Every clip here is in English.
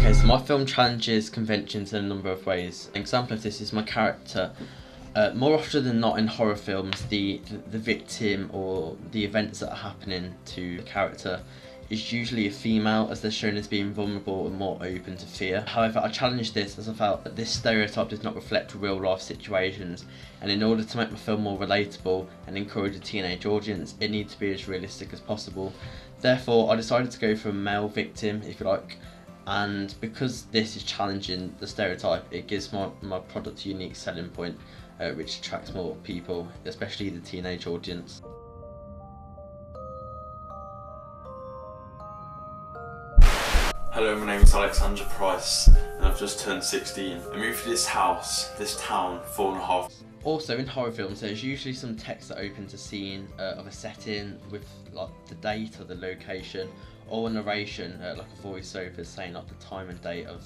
Okay, so my film challenges conventions in a number of ways. An example of this is my character. More often than not in horror films, the victim or the events that are happening to the character is usually a female, as they're shown as being vulnerable and more open to fear. However, I challenged this as I felt that this stereotype does not reflect real life situations, and in order to make my film more relatable and encourage a teenage audience, it needs to be as realistic as possible. Therefore, I decided to go for a male victim, if you like, and because this is challenging the stereotype, it gives my product a unique selling point, which attracts more people, especially the teenage audience. Hello, my name is Alexander Price and I've just turned 16. I moved to this house, this town, 4.5. Also, in horror films, there's usually some text that opens a scene of a setting with like the date or the location, or a narration, like a voiceover saying like the time and date of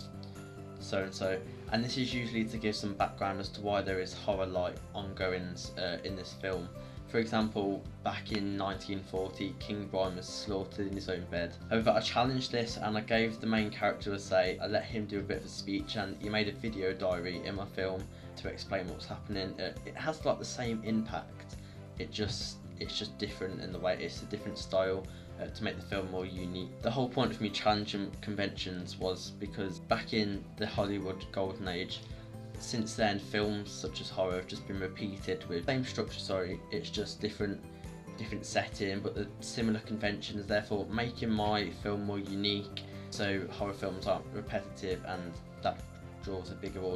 so and so. And this is usually to give some background as to why there is horror-like ongoings in this film. For example, back in 1940, King Brian was slaughtered in his own bed. However, I challenged this and I gave the main character a say. I let him do a bit of a speech, and he made a video diary in my film to explain what's happening. It has like the same impact. It's just different in the way it's a different style to make the film more unique. The whole point of me challenging conventions was because back in the Hollywood golden age, since then films such as horror have just been repeated with same structure, it's just different setting but the similar conventions, therefore making my film more unique so horror films aren't repetitive, and that draws a bigger audience.